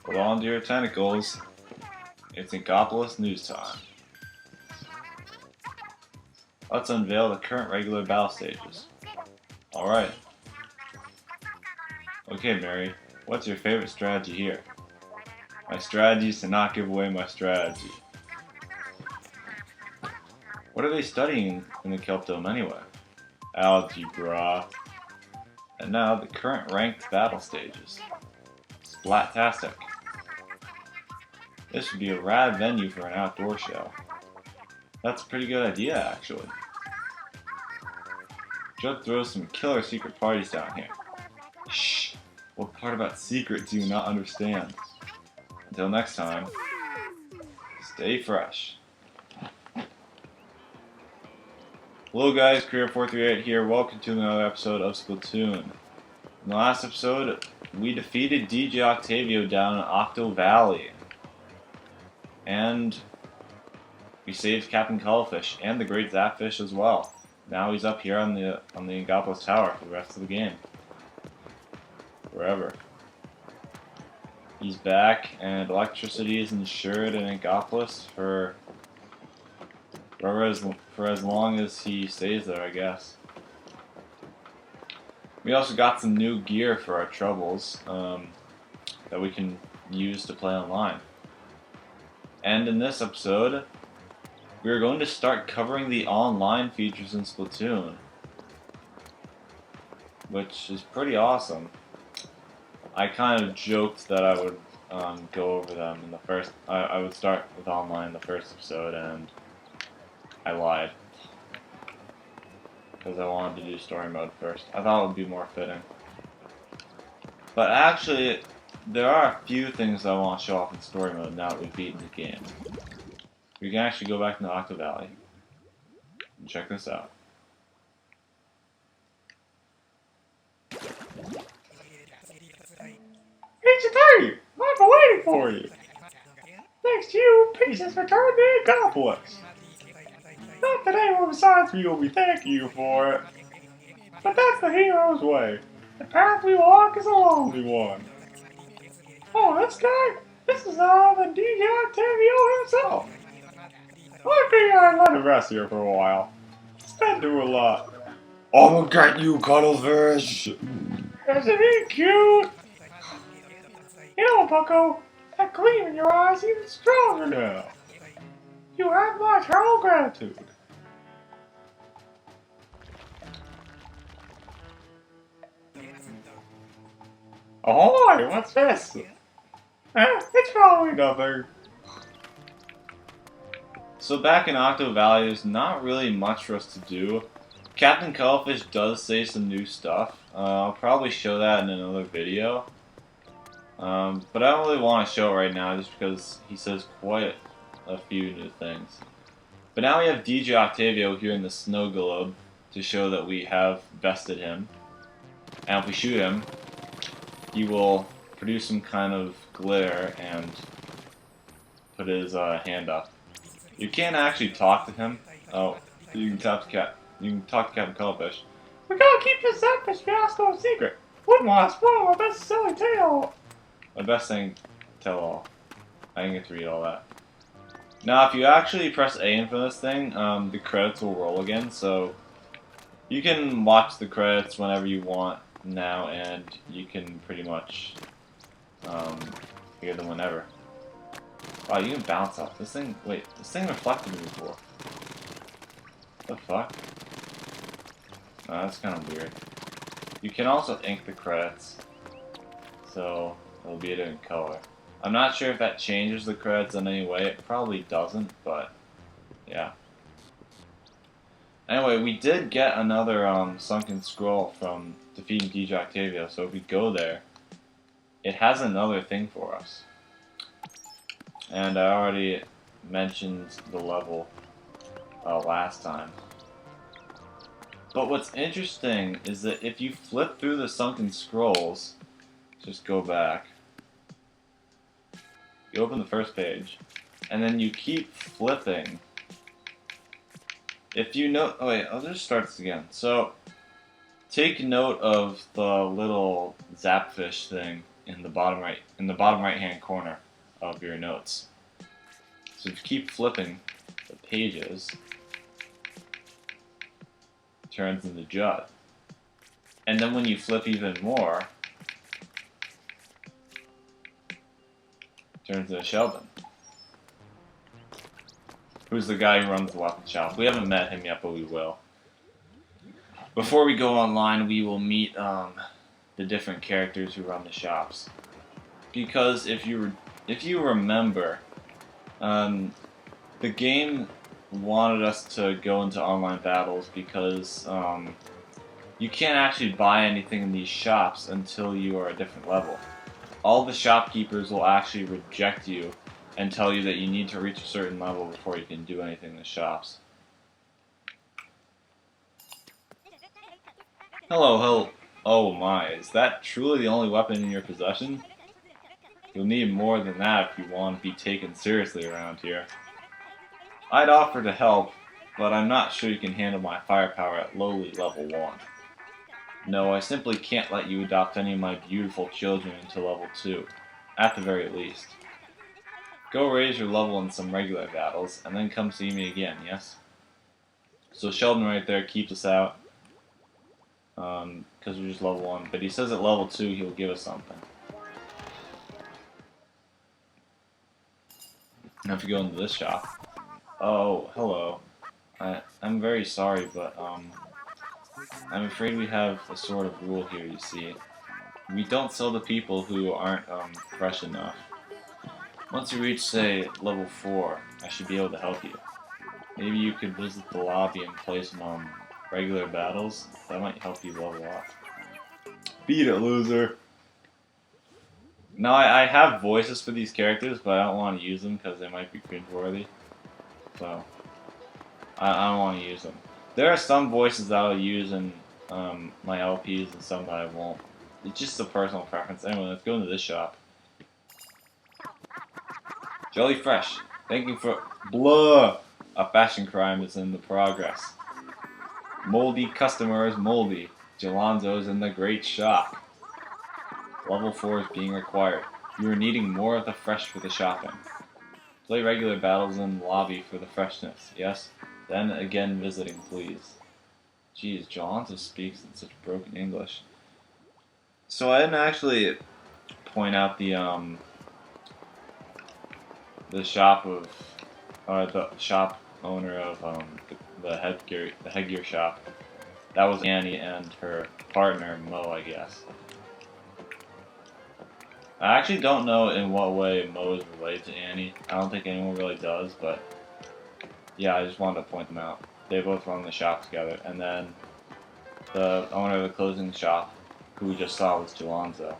Hold on to your tentacles. It's Inkopolis news time. Let's unveil the current regular battle stages. Alright. Okay, Mary, what's your favorite strategy here? My strategy is to not give away my strategy. What are they studying in the Kelp Dome anyway? Algebra. And now the current ranked battle stages. Splat-tastic. This would be a rad venue for an outdoor show. That's a pretty good idea, actually. Should throw some killer secret parties down here. Shh! What part about secret do you not understand? Until next time, stay fresh. Hello guys, Career438 here. Welcome to another episode of Splatoon. In the last episode, we defeated DJ Octavio down in Octo Valley. And we saved Captain Cuttlefish and the Great Zapfish as well. Now he's up here on the Inkopolis Tower for the rest of the game. Forever. He's back, and electricity is insured in Inkopolis for as long as he stays there, I guess. We also got some new gear for our troubles that we can use to play online. And in this episode, we're going to start covering the online features in Splatoon, which is pretty awesome. I kind of joked that I would go over them in the first. I would start with online in the first episode, and I lied because I wanted to do story mode first. I thought it would be more fitting, but actually, there are a few things I want to show off in story mode now that we've beaten the game. We can actually go back into Octo Valley and check this out. H3! I've been waiting for you! Thanks to you, peace has returned to Inkopolis! Not that anyone besides me will be thanking you for it, but that's the hero's way. The path we walk is a lonely one. Oh, this guy? This is the DJ Octavio himself! I figured I'd let him rest here for a while. He's been through a lot. I'm gonna get you, Cuttlefish! Isn't he cute? You know, Bucko, that gleam in your eyes is even stronger now. You have my eternal gratitude. Ahoy, what's this? It's probably nothing. So back in Octo Valley, there's not really much for us to do. Captain Cuttlefish does say some new stuff. I'll probably show that in another video. But I don't really want to show it right now just because he says quite a few new things. But now we have DJ Octavio here in the snow globe to show that we have bested him. And if we shoot him, he will produce some kind of glitter and put his hand up. You can't actually talk to him. Oh, you can talk to Captain Cuttlefish. We gotta keep this Zapfish fiasco a secret. Wouldn't want to spoil my best selling tale. My best thing, tell all. I didn't get to read all that. Now, if you actually press A in for this thing, the credits will roll again, so you can watch the credits whenever you want now, and you can pretty much hear them whenever. Wow, you can bounce off this thing. Wait, this thing reflected me before. What the fuck? Oh, that's kind of weird. You can also ink the credits, so it'll be a different color. I'm not sure if that changes the credits in any way. It probably doesn't, but yeah. Anyway, we did get another sunken scroll from defeating DJ Octavio, so if we go there, it has another thing for us. And I already mentioned the level last time. But what's interesting is that if you flip through the sunken scrolls, just go back. You open the first page, and then you keep flipping. If you note, oh wait, I'll just start this again. So, take note of the little Zapfish thing in the bottom right hand corner of your notes. So if you keep flipping the pages, it turns into Judd. And then when you flip even more, it turns into Sheldon, who's the guy who runs the weapon shop. We haven't met him yet, but we will. Before we go online, we will meet the different characters who run the shops. Because if you remember, the game wanted us to go into online battles because you can't actually buy anything in these shops until you are a different level. All the shopkeepers will actually reject you and tell you that you need to reach a certain level before you can do anything in the shops. Hello. Oh my, is that truly the only weapon in your possession? You'll need more than that if you want to be taken seriously around here. I'd offer to help, but I'm not sure you can handle my firepower at lowly level 1. No, I simply can't let you adopt any of my beautiful children into level 2, at the very least. Go raise your level in some regular battles, and then come see me again, yes? So Sheldon right there keeps us out, because we're just level 1, but he says at level 2 he'll give us something. Now if you go into this shop, oh, hello. I'm very sorry, but I'm afraid we have a sort of rule here, you see. We don't sell to people who aren't fresh enough. Once you reach, say, level 4, I should be able to help you. Maybe you could visit the lobby and play some regular battles. That might help you level up. Beat it, loser! Now, I have voices for these characters, but I don't want to use them because they might be cringeworthy. So, I don't want to use them. There are some voices that I'll use in my LPs and some that I won't. It's just a personal preference. Anyway, let's go into this shop. Jelly Fresh. Thank you for... Blah! A fashion crime is in the progress. Moldy customers, moldy. Jalonzo's in the great shop. Level 4 is being required. You are needing more of the fresh for the shopping. Play regular battles in the lobby for the freshness, yes? Then again visiting, please. Jeez, Jalonzo speaks in such broken English. So I didn't actually point out the shop of, the shop owner of the headgear shop. That was Annie and her partner Mo, I guess. I actually don't know in what way Mo is related to Annie. I don't think anyone really does, but yeah, I just wanted to point them out. They both run the shop together, and then the owner of the clothing shop, who we just saw, was Jalonzo.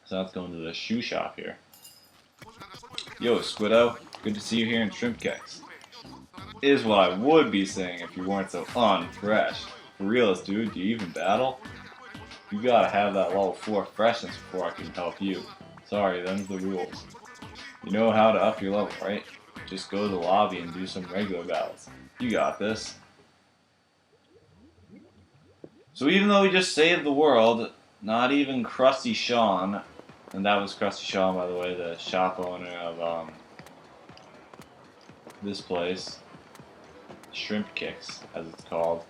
So let's go into the shoe shop here. Yo, Squiddo, good to see you here in Shrimp Kicks. Is what I would be saying if you weren't so unfresh. For realist, dude, do you even battle? You gotta have that level 4 freshness before I can help you. Sorry, them's the rules. You know how to up your level, right? Just go to the lobby and do some regular battles. You got this. So even though we just saved the world, not even Krusty Sean, and that was Krusty Sean, by the way, the shop owner of this place, Shrimp Kicks, as it's called.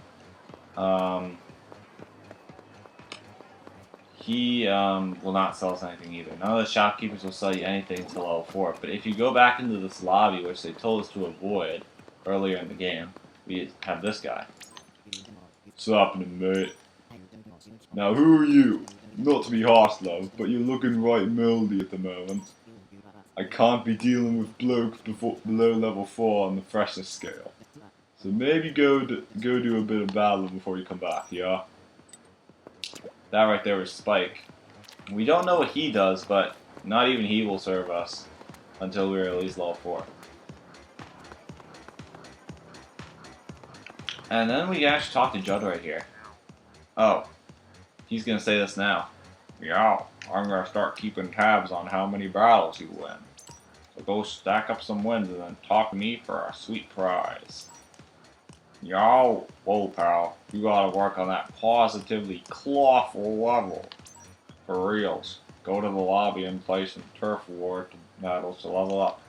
He will not sell us anything either. None of the shopkeepers will sell you anything until level 4. But if you go back into this lobby, which they told us to avoid earlier in the game, we have this guy. What's happening, mate? Now who are you? Not to be harsh, love, but you're looking right mouldy at the moment. I can't be dealing with blokes below level 4 on the freshness scale. So maybe go do a bit of battle before you come back, yeah? That right there was Spike. We don't know what he does, but not even he will serve us until we're at least level 4. And then we can actually talk to Judd right here. Oh, he's gonna say this now. Yeah, I'm gonna start keeping tabs on how many battles you win. So go stack up some wins and then talk to me for a sweet prize. Yo, whoa pal, you gotta work on that positively clawful level. For reals. Go to the lobby and play some turf war battles to level up.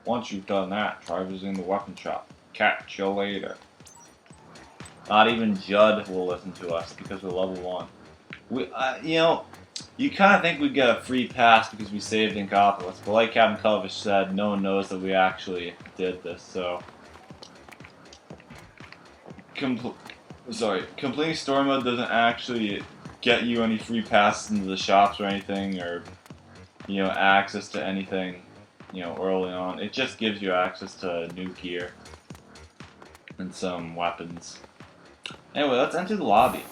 Once you've done that, try visiting the weapon shop. Catch you later. Not even Judd will listen to us because we're level 1. You know, you kind of think we'd get a free pass because we saved Inkopolis, but like Captain Cuttlefish said, no one knows that we actually did this, so... completing story mode doesn't actually get you any free passes into the shops or anything, or, you know, access to anything, you know, early on. It just gives you access to new gear and some weapons. Anyway, let's enter the lobby.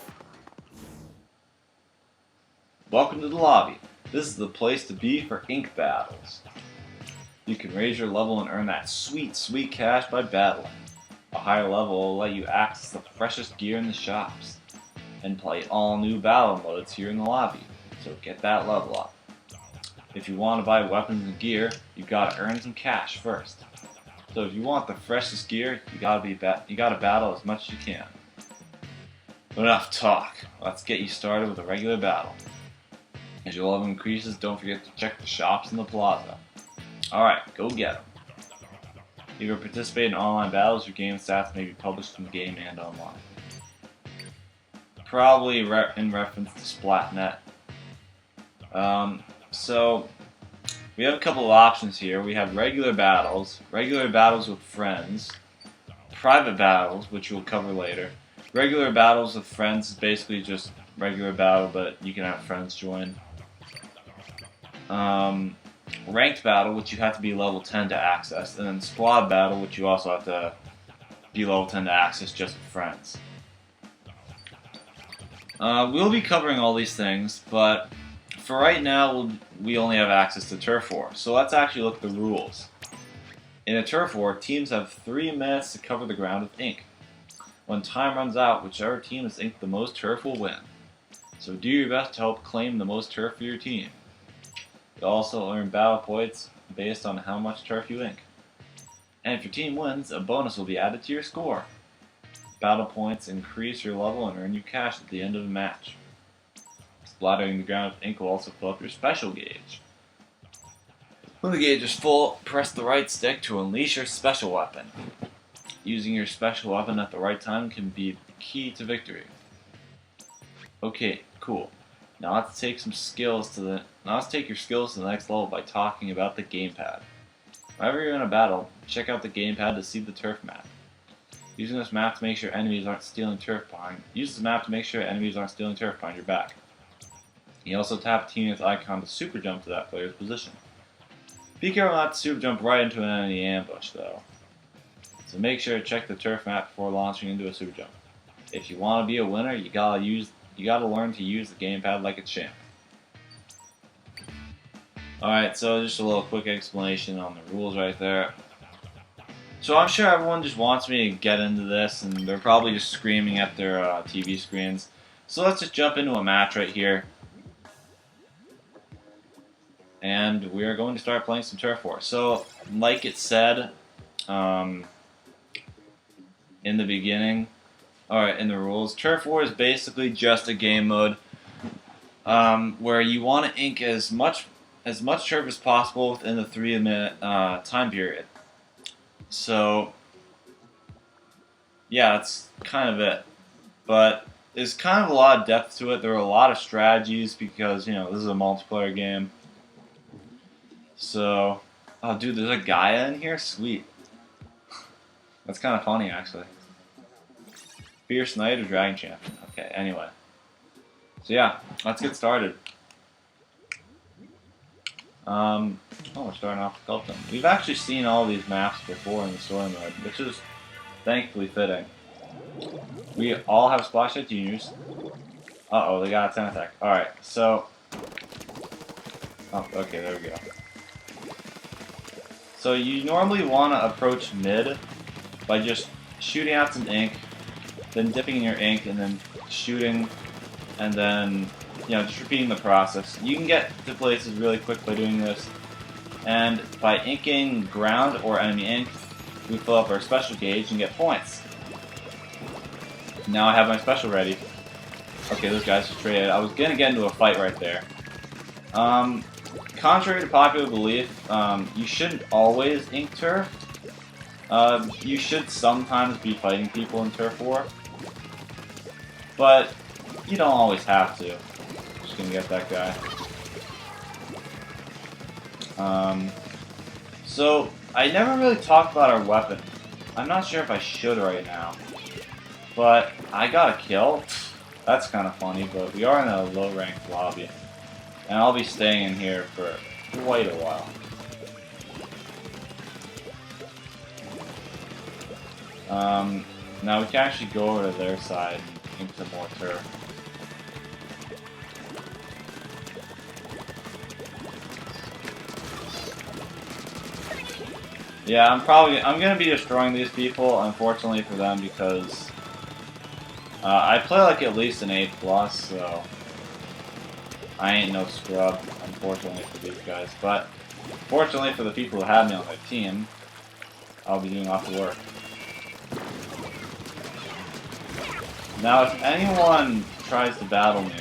Welcome to the lobby. This is the place to be for ink battles. You can raise your level and earn that sweet, sweet cash by battling. A higher level will let you access the freshest gear in the shops and play all new battle modes here in the lobby, so get that level up. If you want to buy weapons and gear, you gotta earn some cash first. So if you want the freshest gear, you gotta battle as much as you can. But enough talk. Let's get you started with a regular battle. As your level increases, don't forget to check the shops in the plaza. Alright, go get them. If you participate in online battles, your game stats may be published in game and online. Probably in reference to Splatnet. So, we have a couple of options here. We have regular battles with friends, private battles, which we'll cover later. Regular battles with friends is basically just regular battle, but you can have friends join. Ranked battle, which you have to be level 10 to access, and then squad battle, which you also have to be level 10 to access just with friends. We'll be covering all these things, but for right now, we only have access to Turf War, so let's actually look at the rules. In a Turf War, teams have 3 minutes to cover the ground with ink. When time runs out, whichever team has inked the most turf will win. So do your best to help claim the most turf for your team. You'll also earn battle points based on how much turf you ink. And if your team wins, a bonus will be added to your score. Battle points increase your level and earn you cash at the end of the match. Splattering the ground with ink will also fill up your special gauge. When the gauge is full, press the right stick to unleash your special weapon. Using your special weapon at the right time can be the key to victory. Okay, cool. Now let's take your skills to the next level by talking about the gamepad. Whenever you're in a battle, check out the gamepad to see the turf map. Using this map to make sure enemies aren't stealing turf behind. Use this map to make sure enemies aren't stealing turf behind your back. You also tap a teammate's icon to super jump to that player's position. Be careful not to super jump right into an enemy ambush though. So make sure to check the turf map before launching into a super jump. If you want to be a winner, you gotta learn to use the gamepad like a champ. Alright, so just a little quick explanation on the rules right there. So I'm sure everyone just wants me to get into this, and they're probably just screaming at their TV screens. So let's just jump into a match right here. And we are going to start playing some Turf War. So, like it said in the beginning, alright, in the rules, Turf War is basically just a game mode where you want to ink as much turf as possible within the 3-minute time period. So, yeah, that's kind of it. But there's kind of a lot of depth to it. There are a lot of strategies because, you know, this is a multiplayer game. So, oh dude, there's a Gaia in here? Sweet. That's kind of funny, actually. Fierce Knight or Dragon Champion? Okay, anyway. So yeah, let's get started. Oh, we're starting off with Gulpton. We've actually seen all these maps before in the story mode, which is thankfully fitting. We all have Splashlight Juniors. Uh-oh, they got a 10 attack. Alright, so... oh, okay, there we go. So you normally want to approach mid by just shooting out some ink, then dipping in your ink, and then shooting, and then, you know, just repeating the process. You can get to places really quick by doing this, and by inking ground or enemy ink, we fill up our special gauge and get points. Now I have my special ready. Okay, those guys are traded. I was gonna get into a fight right there. Contrary to popular belief, you shouldn't always ink turf. You should sometimes be fighting people in Turf War, but you don't always have to. Just gonna get that guy. So I never really talked about our weapon. I'm not sure if I should right now, but I got a kill. That's kind of funny, but we are in a low-ranked lobby, and I'll be staying in here for quite a while. Now we can actually go over to their side and ink some more turf. Yeah, I'm gonna be destroying these people, unfortunately for them, because I play like at least an A+, so I ain't no scrub, unfortunately for these guys. But fortunately for the people who have me on their team, I'll be doing lots of work. Now, if anyone tries to battle me,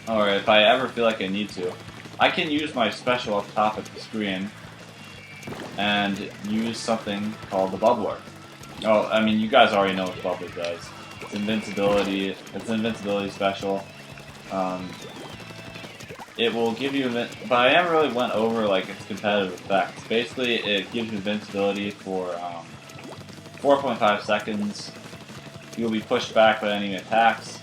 or if I ever feel like I need to, I can use my special up top of the screen and use something called the Bubbler. Oh, I mean, you guys already know what the Bubbler does. It's invincibility. It's an invincibility special. It will give you, but I never really went over like its competitive effects. Basically, it gives you invincibility for 4.5 seconds. You'll be pushed back by enemy attacks.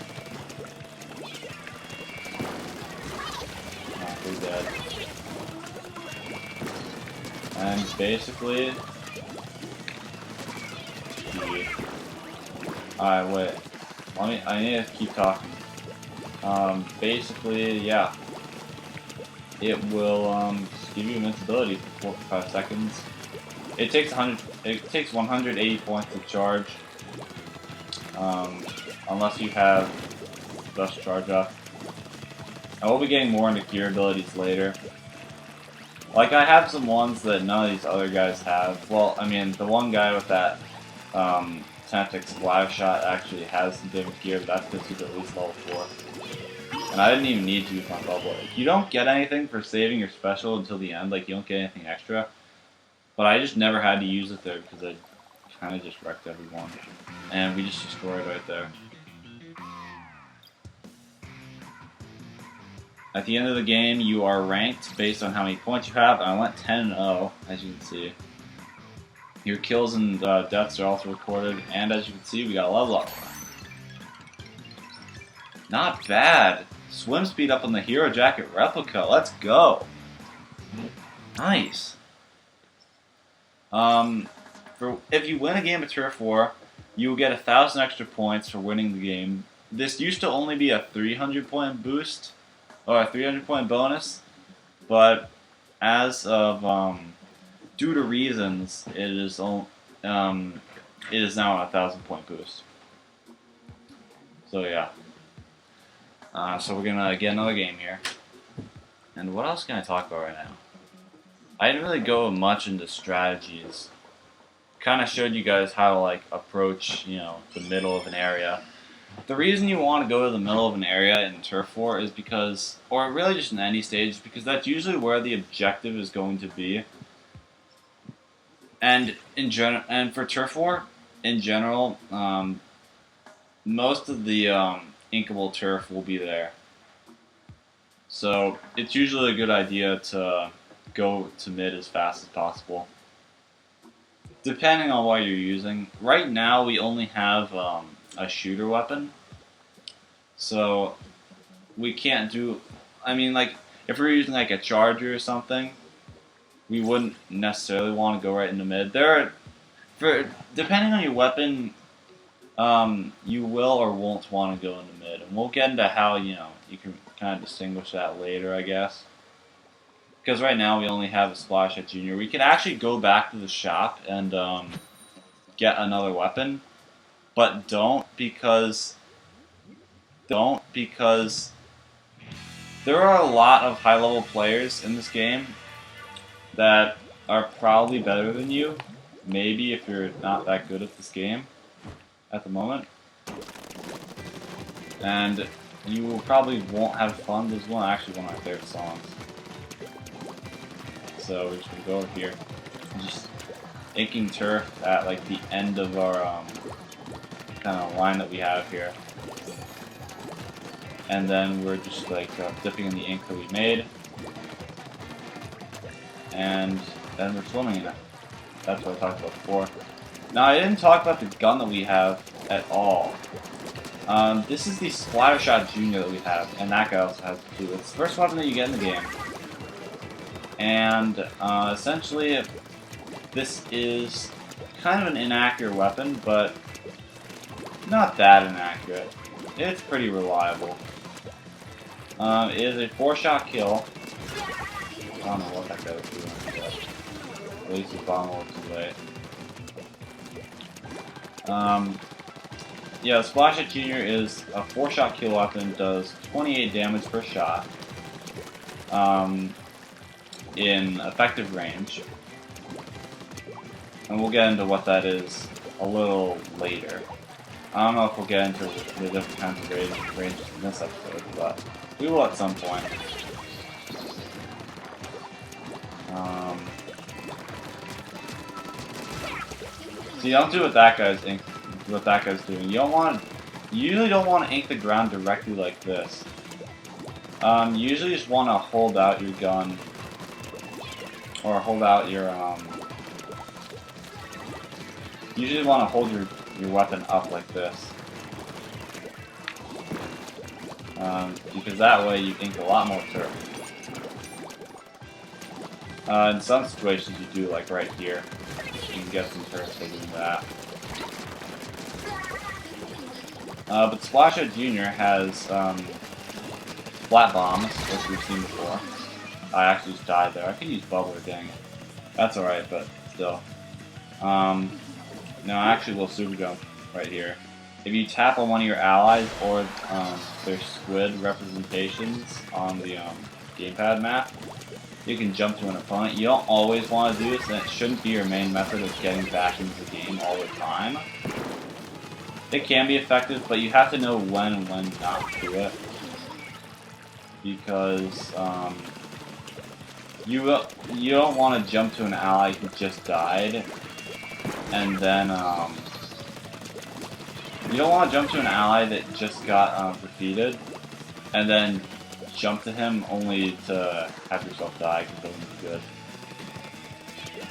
Oh, we're dead. And basically, alright, wait. I need to keep talking. Basically, yeah. It will just give you invincibility for 4 to 5 seconds. It takes 180 points to charge. Unless you have Dust Charge up. I will be getting more into gear abilities later. Like, I have some ones that none of these other guys have. Well, I mean, the one guy with that Tactic Splash Shot actually has some different gear, but that's because he's at least level 4. And I didn't even need to use my bubble. You don't get anything for saving your special until the end, like, you don't get anything extra. But I just never had to use it there because I kind of just wrecked everyone. And we just destroyed right there. At the end of the game, you are ranked based on how many points you have. I went 10-0, as you can see. Your kills and deaths are also recorded, and as you can see, we got a level up. Not bad. Swim speed up on the Hero Jacket replica. Let's go. Nice. If you win a game of Turf War, you will get 1,000 extra points for winning the game. This used to only be a 300-point boost, or a 300-point bonus, but as of due to reasons, it is now a 1,000-point boost. So yeah. So we're gonna get another game here. And what else can I talk about right now? I didn't really go much into strategies. Kind of showed you guys how to like approach, you know, the middle of an area. The reason you want to go to the middle of an area in Turf War is because, or really just in any stage, because that's usually where the objective is going to be. And and for Turf War, in general, most of the inkable turf will be there. So it's usually a good idea to go to mid as fast as possible. Depending on what you're using. Right now we only have a shooter weapon. So we can't do, I mean, like, if we're using like a charger or something, we wouldn't necessarily want to go right into mid. Depending on your weapon, you will or won't want to go into mid, and we'll get into how, you know, you can kind of distinguish that later, I guess. Because right now we only have a Splash at Junior. We can actually go back to the shop and get another weapon, but don't because there are a lot of high-level players in this game that are probably better than you. Maybe if you're not that good at this game at the moment. And you will probably won't have fun. This is actually one of my favorite songs. So we're just gonna go over here, and just inking turf at like the end of our kind of line that we have here, and then we're just like dipping in the ink that we made, and then we're swimming in it. That's what I talked about before. Now I didn't talk about the gun that we have at all. This is the Splattershot Junior that we have, and that guy also has it too. It's the first weapon that you get in the game. And essentially, this is kind of an inaccurate weapon, but not that inaccurate. It's pretty reliable. It is a 4-shot kill. I don't know what that guy was doing, but at least his bomb was too late. Yeah, the Splattershot Junior is a 4-shot kill weapon, does 28 damage per shot in effective range. And we'll get into what that is a little later. I don't know if we'll get into the different kinds of ranges in this episode, but we will at some point. See, don't do what that guy's doing. You usually don't want to ink the ground directly like this. You usually just want to hold out your gun, or hold out your you usually want to hold your weapon up like this, because that way you ink a lot more turf. In some situations you do, like right here. You can get some turf by doing that. But Splattershot Junior has flat bombs, which we've seen before. I actually just died there. I could use bubbler, dang it. That's alright, but still. No, actually we'll super jump right here. If you tap on one of your allies or their squid representations on the gamepad map, you can jump to an opponent. You don't always want to do this, and it shouldn't be your main method of getting back into the game all the time. It can be effective, but you have to know when and when not to do it. Because you don't want to jump to an ally who just died, and then you don't want to jump to an ally that just got defeated, and then jump to him only to have yourself die, because it doesn't look good.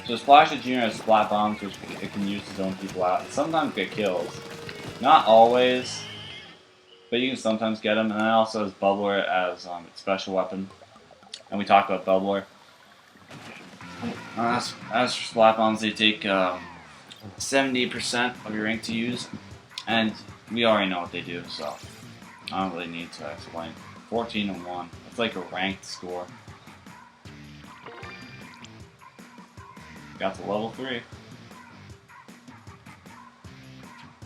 So Splattershot Junior has splat bombs, which it can use to zone people out, and sometimes get kills. Not always, but you can sometimes get them. And it also has Bubbler as its special weapon, and we talked about Bubbler. As for splat bombs, they take 70% of your ink to use, and we already know what they do, so I don't really need to explain. 14 and 1. It's like a ranked score. Got to level 3.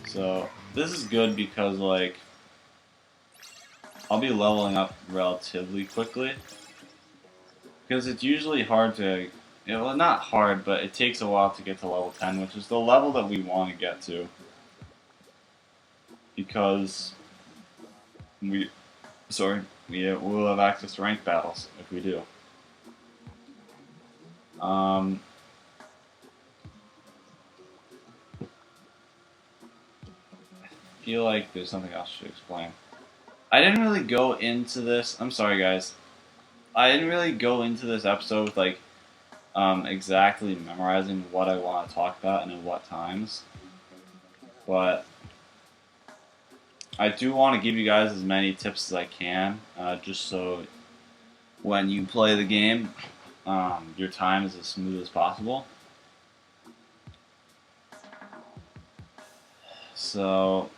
So this is good because, like, I'll be leveling up relatively quickly, because it's usually hard to, well, not hard, but it takes a while to get to level 10, which is the level that we want to get to, because we'll have access to ranked battles if we do. I feel like there's something else to explain. I didn't really go into this. I'm sorry, guys. I didn't really go into this episode with like exactly memorizing what I want to talk about and in what times. But I do want to give you guys as many tips as I can, just so when you play the game, your time is as smooth as possible. So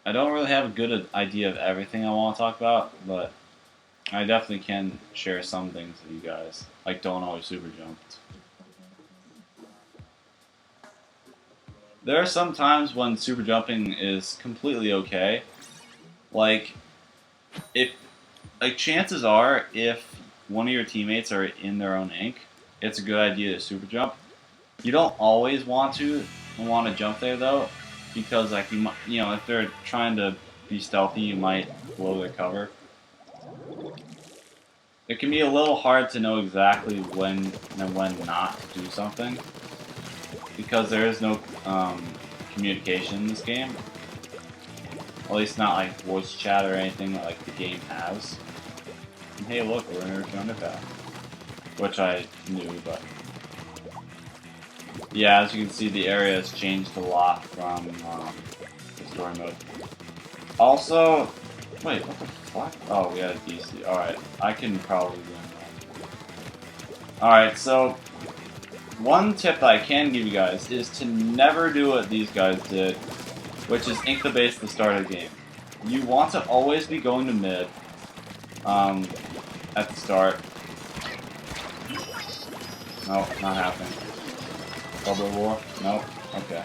I don't really have a good idea of everything I want to talk about, but I definitely can share some things with you guys, like don't always super jump. There are some times when super jumping is completely okay. Like, chances are, if one of your teammates are in their own ink, it's a good idea to super jump. You don't always want to jump there though, because like if they're trying to be stealthy, you might blow their cover. It can be a little hard to know exactly when and when not to do something, because there is no communication in this game. At least not like voice chat or anything like the game has. And hey, look, we're in a return to path, which I knew, but yeah, as you can see, the area has changed a lot from the story mode. Also, wait, what the fuck? Oh, we had a DC. Alright, I can probably win that. Alright, so one tip that I can give you guys is to never do what these guys did, which is ink the base at the start of the game. You want to always be going to mid at the start. No, not happening. Bubble War? Nope. Okay.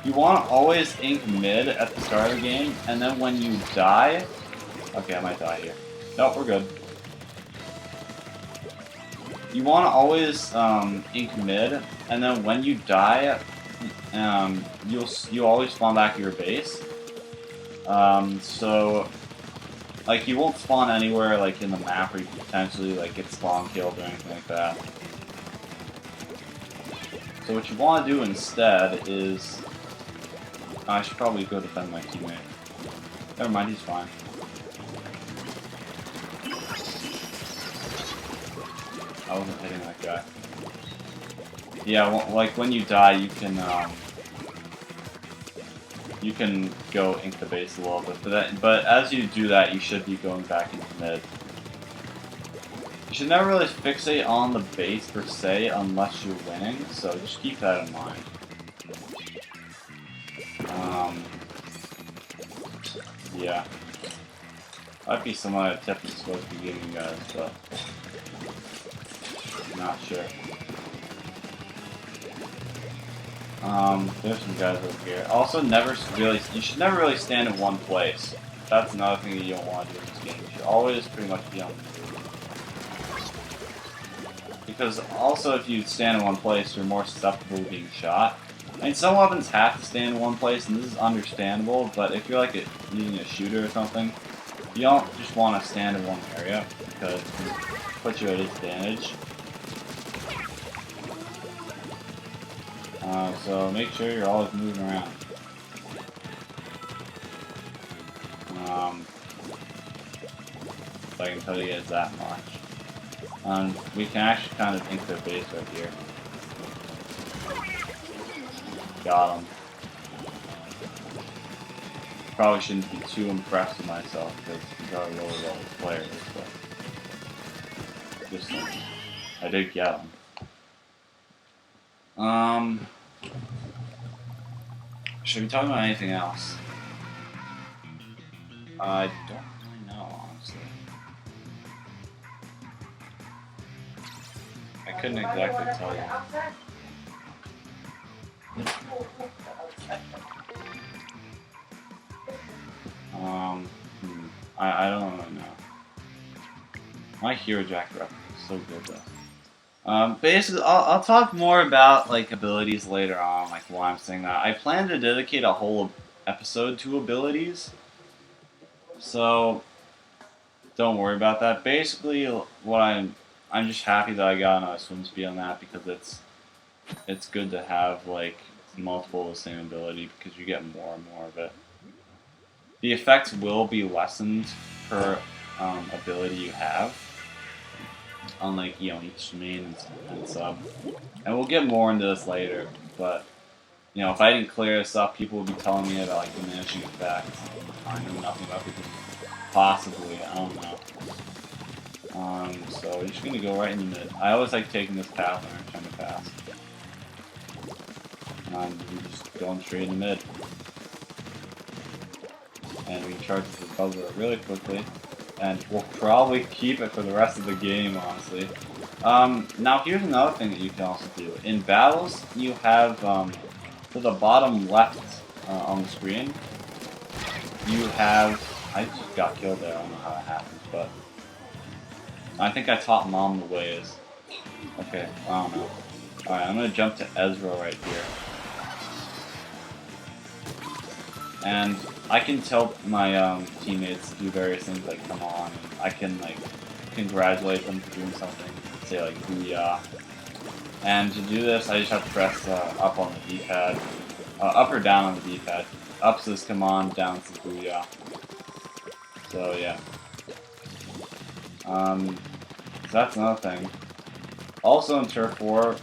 You want to always ink mid at the start of the game, and then when you die... Okay, I might die here. Nope, we're good. You want to always ink mid, and then when you die, you'll always spawn back to your base. So, like, you won't spawn anywhere like in the map where you could potentially like get spawn killed or anything like that. So what you want to do instead is... I should probably go defend my teammate. Never mind, he's fine. I wasn't hitting that guy. Yeah, like when you die, you can go ink the base a little bit, but as you do that, you should be going back into mid. You should never really fixate on the base per se unless you're winning, so just keep that in mind. Yeah. Might be some other tip I'm supposed to be giving you guys, but not sure. There's some guys over here. Also, you should never really stand in one place. That's another thing that you don't want to do in this game. You should always pretty much be on the move. Because also, if you stand in one place, you're more susceptible to being shot. I mean, some weapons have to stand in one place, and this is understandable, but if you're like using a shooter or something, you don't just want to stand in one area, because it can put you at a disadvantage. So make sure you're always moving around. If I can tell you guys that much. We can actually kind of ink their base right here. Got him. Probably shouldn't be too impressed with myself because these are lower level players, but just I did get him. Should we talk about anything else? I don't really know, honestly. I couldn't exactly tell you. I don't really know. My Hero Jack rep is so good though. Basically, I'll talk more about like abilities later on, like why I'm saying that. I plan to dedicate a whole episode to abilities, so don't worry about that. Basically, what I'm just happy that I got a swim speed on that because it's good to have like multiple of the same ability because you get more and more of it. The effects will be lessened per ability you have, unlike each main and sub. And we'll get more into this later, but if I didn't clear this up, people would be telling me about like diminishing effects. I know nothing about it. Possibly, I don't know. So we're just gonna go right in the mid. I always like taking this path when I'm trying to pass. We're just going straight in the mid. And we can charge this buzzer really quickly. And we'll probably keep it for the rest of the game, honestly. Now here's another thing that you can also do. In battles, you have, to the bottom left on the screen, you have... I just got killed there, I don't know how that happened, but... I think I taught Mom the ways. Okay, I don't know. Alright, I'm gonna jump to Ezra right here. And I can tell my teammates to do various things like come on, and I can like congratulate them for doing something, say like booyah. And to do this, I just have to press up on the D-pad, up or down on the D-pad. Up says come on, down says booyah. So yeah. So that's another thing. Also in Turf War,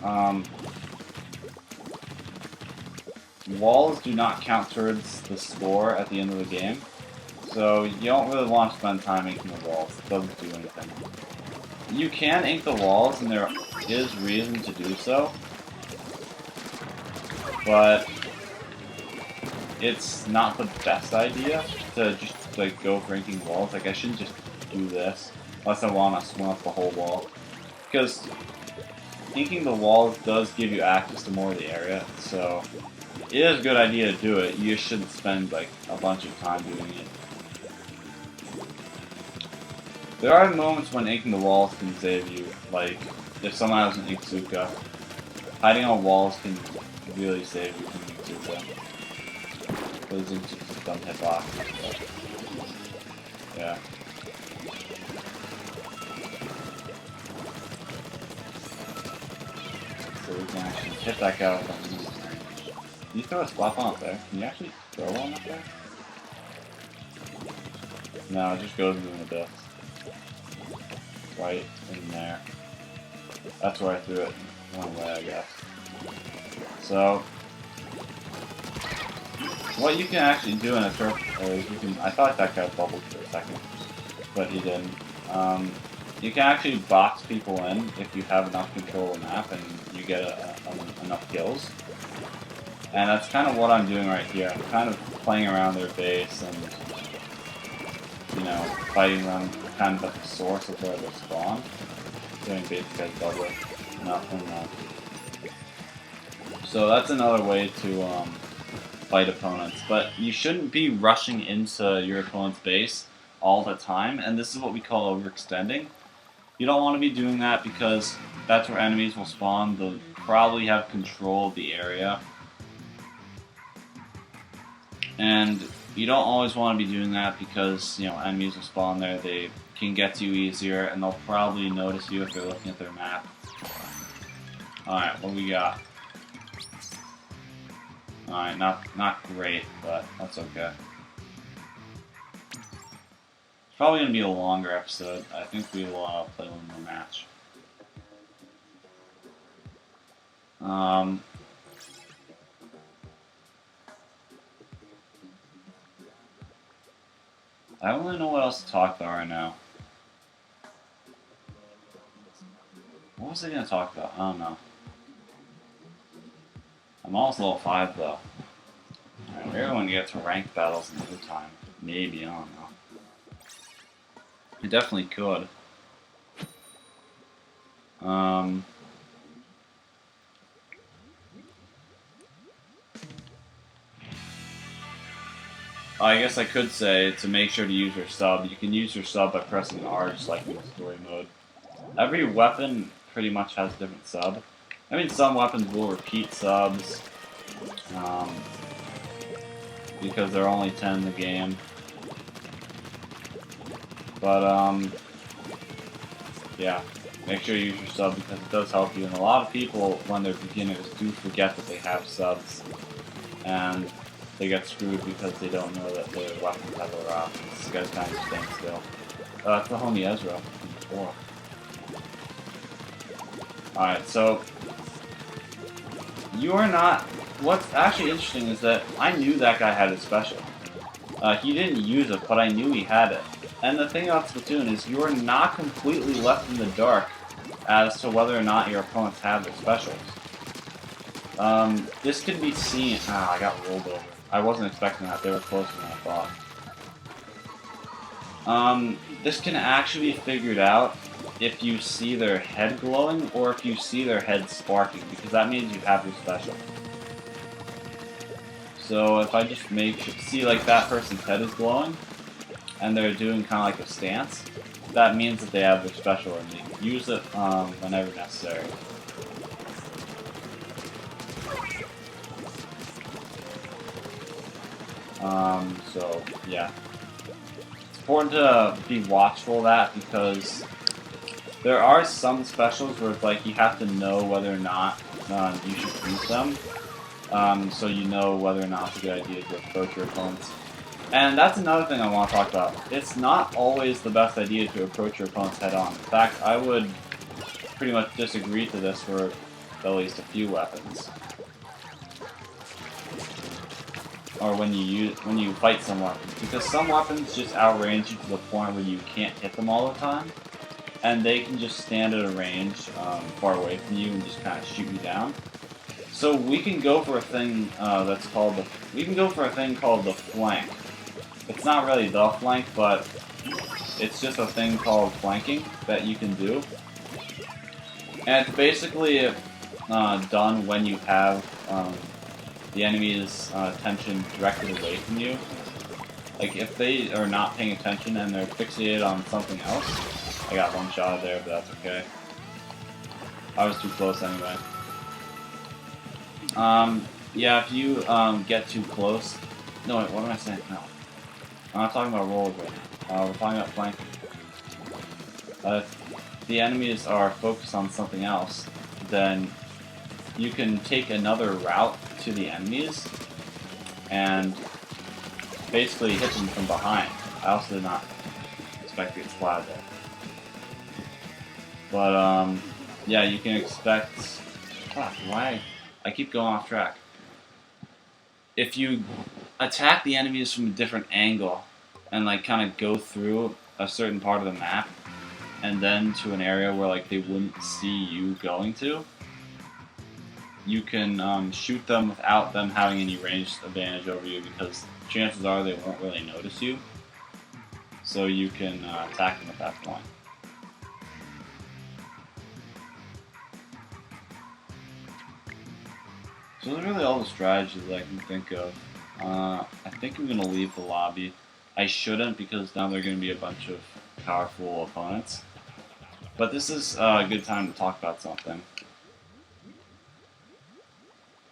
walls do not count towards the score at the end of the game. So you don't really want to spend time inking the walls. It doesn't do anything. You can ink the walls, and there is reason to do so. But it's not the best idea to just like go for inking walls. Like I shouldn't just do this unless I want to swim up the whole wall. Because inking the walls does give you access to more of the area, so it is a good idea to do it. You just shouldn't spend like a bunch of time doing it. There are moments when inking the walls can save you, like if someone has an Inkzuka, hiding on walls can really save you from Inkzuka. Those Inkzukas don't hit boxes, but yeah. So we can actually hit that guy with a movement range. Can you throw a splat bomb up there? Can you actually throw one up there? No, it just goes into an abyss. Right in there. That's where I threw it. One way, I guess. So, what you can actually do in a turf is you can. I thought that guy bubbled for a second, but he didn't. You can actually box people in if you have enough control of the map and you get enough kills. And that's kind of what I'm doing right here. I'm kind of playing around their base and, you know, fighting them kind of at the source of where they spawn. Doing basic guys bubble. Nothing. So that's another way to fight opponents. But you shouldn't be rushing into your opponent's base all the time, and this is what we call overextending. You don't want to be doing that because that's where enemies will spawn. They'll probably have control of the area. And you don't always want to be doing that because, you know, enemies will spawn there. They can get to you easier, and they'll probably notice you if they're looking at their map. Alright, what do we got? Alright, not great, but that's okay. It's probably going to be a longer episode. I think we will play one more match. I don't really know what else to talk about right now. What was I going to talk about? I don't know. I'm almost level 5 though. Alright, we're going to get to ranked battles in no time. Maybe, I don't know. I definitely could. I guess I could say to make sure to use your sub. You can use your sub by pressing R, just like in story mode. Every weapon pretty much has a different sub. I mean, some weapons will repeat subs because there are only 10 in the game. But yeah, make sure you use your sub because it does help you. And a lot of people, when they're beginners, do forget that they have subs, and they get screwed because they don't know that their weapons have a this guy's kind of staying still. That's the homie Ezra from before. Alright, so you are not. What's actually interesting is that I knew that guy had a special. He didn't use it, but I knew he had it. And the thing about Splatoon is you are not completely left in the dark as to whether or not your opponents have their specials. This could be seen. Ah, I got rolled over. I wasn't expecting that. They were closer than I thought. This can actually be figured out if you see their head glowing or if you see their head sparking, because that means you have your special. So if I just see like that person's head is glowing, and they're doing kind of like a stance, that means that they have their special and they can use it whenever necessary. So yeah, it's important to be watchful of that because there are some specials where it's like you have to know whether or not you should use them, so you know whether or not it's a good idea to approach your opponents. And that's another thing I want to talk about. It's not always the best idea to approach your opponents head on. In fact, I would pretty much disagree to this for at least a few weapons. Or when you fight some weapons, because some weapons just outrange you to the point where you can't hit them all the time, and they can just stand at a range far away from you and just kind of shoot you down. So we can go for a thing called the flank. It's not really the flank, but it's just a thing called flanking that you can do, and it's basically done when you have the enemy's attention directed away from you. Like, if they are not paying attention and they're fixated on something else. I got one shot there, but that's okay. I was too close anyway. Yeah, if you get too close... No, wait, what am I saying? No. I'm not talking about rolls right now. We're talking about flanking. If the enemies are focused on something else, then you can take another route to the enemies and basically hit them from behind. I also did not expect to get splatted there. But, yeah, you can expect... Fuck, why? I keep going off track. If you attack the enemies from a different angle and, like, kind of go through a certain part of the map and then to an area where, like, they wouldn't see you going to, you can shoot them without them having any range advantage over you because chances are they won't really notice you. So you can attack them at that point. So those are really all the strategies that I can think of. I think I'm going to leave the lobby. I shouldn't because now there are going to be a bunch of powerful opponents. But this is a good time to talk about something.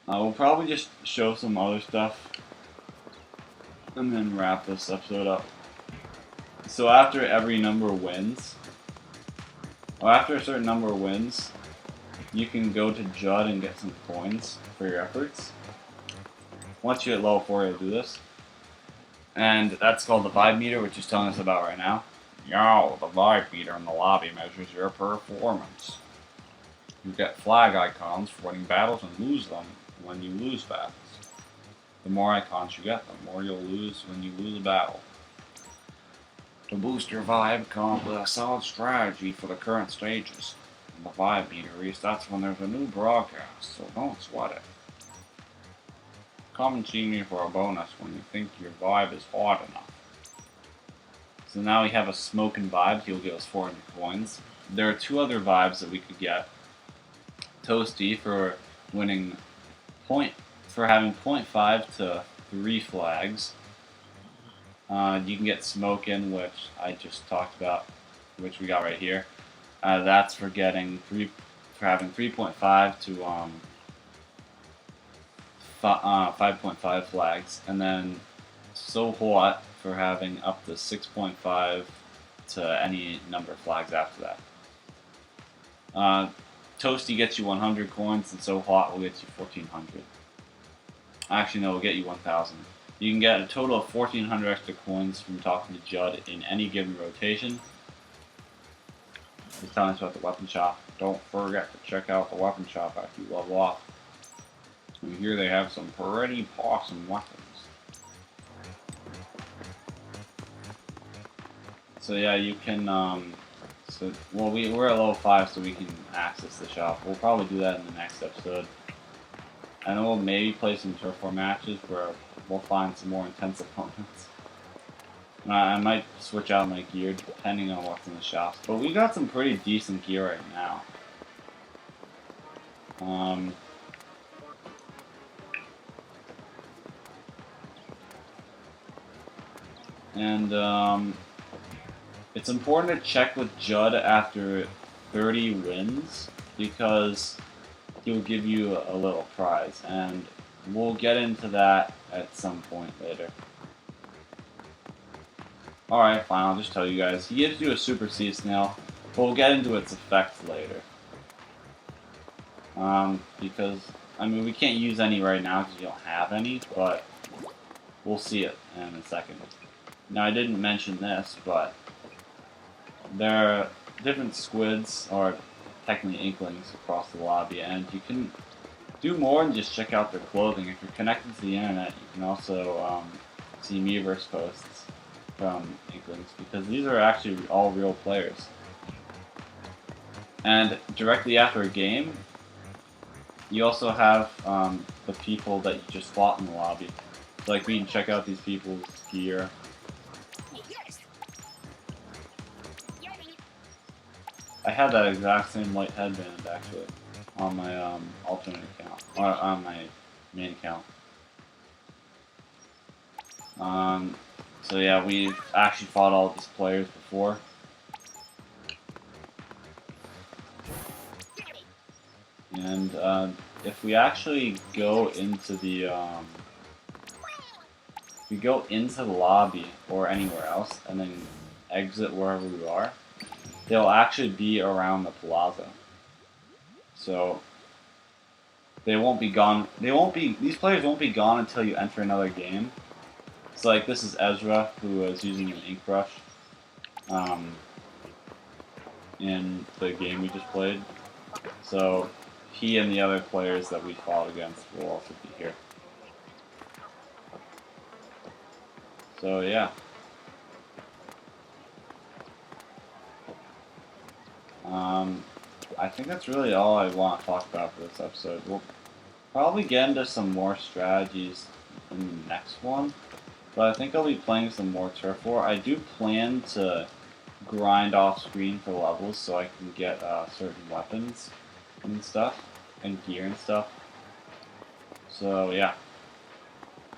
We'll probably just show some other stuff and then wrap this episode up. So after every number of wins, or after a certain number of wins, you can go to Judd and get some coins for your efforts. Once you hit level 4, you'll do this. And that's called the vibe meter, which is telling us about right now. Yo, the vibe meter in the lobby measures your performance. You get flag icons for winning battles and lose them when you lose battles. The more icons you get, the more you'll lose when you lose a battle. To boost your vibe, come up with a solid strategy for the current stages. The vibe meter resets when there's a new broadcast, so don't sweat it. Come and see me for a bonus when you think your vibe is hot enough. So now we have a smoking vibe, he'll give us 400 coins. There are 2 other vibes that we could get. Toasty for winning for having 0.5 to 3 flags. You can get Smokin', which I just talked about, which we got right here. That's for getting having 3.5 to 5.5 flags, and then So Hot for having up to 6.5 to any number of flags after that. Toasty gets you 100 coins, and So Hot will get you 1,400. Actually, no, it'll get you 1,000. You can get a total of 1,400 extra coins from talking to Judd in any given rotation. He's telling us about the weapon shop. Don't forget to check out the weapon shop after you level up. We hear they have some pretty awesome weapons. So yeah, you can, we're at level 5, so we can access the shop. We'll probably do that in the next episode. And then we'll maybe play some Turf War matches where we'll find some more intense opponents. And I might switch out my gear depending on what's in the shops. But we got some pretty decent gear right now. It's important to check with Judd after 30 wins because he'll give you a little prize, and we'll get into that at some point later. Alright, fine, I'll just tell you guys. He gives you a Super Sea Snail, but we'll get into its effects later. Because, I mean, we can't use any right now because you don't have any, but we'll see it in a second. Now, I didn't mention this, but there are different squids, or technically inklings, across the lobby, and you can do more than just check out their clothing. If you're connected to the internet, you can also see Miiverse posts from inklings, because these are actually all real players. And directly after a game, you also have the people that you just fought in the lobby. So, like, we can check out these people's gear. I had that exact same white headband, actually, on my alternate account, or on my main account. So yeah, we've actually fought all of these players before. And if we actually go into the lobby or anywhere else and then exit wherever we are, they'll actually be around the plaza. So they won't be gone. These players won't be gone until you enter another game. So like this is Ezra, who was using an ink brush in the game we just played. So he and the other players that we fought against will also be here. So yeah. I think that's really all I want to talk about for this episode. We'll probably get into some more strategies in the next one, but I think I'll be playing some more Turf War. I do plan to grind off screen for levels so I can get certain weapons and stuff, and gear and stuff. So yeah,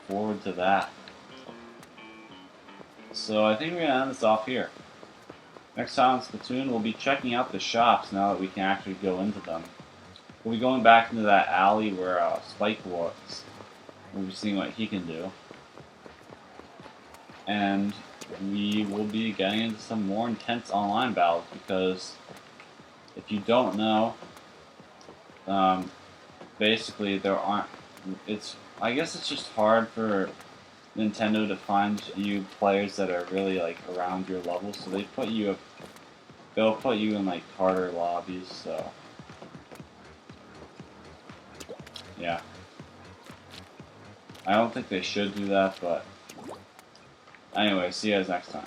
forward to that. So I think we're going to end this off here. Next time on Splatoon, we'll be checking out the shops now that we can actually go into them. We'll be going back into that alley where Spike was. We'll be seeing what he can do. And we will be getting into some more intense online battles, because if you don't know, basically there aren't, I guess it's just hard for Nintendo to find you players that are really like around your level, so they'll put you in like harder lobbies, so yeah. I don't think they should do that, but anyway, see you guys next time.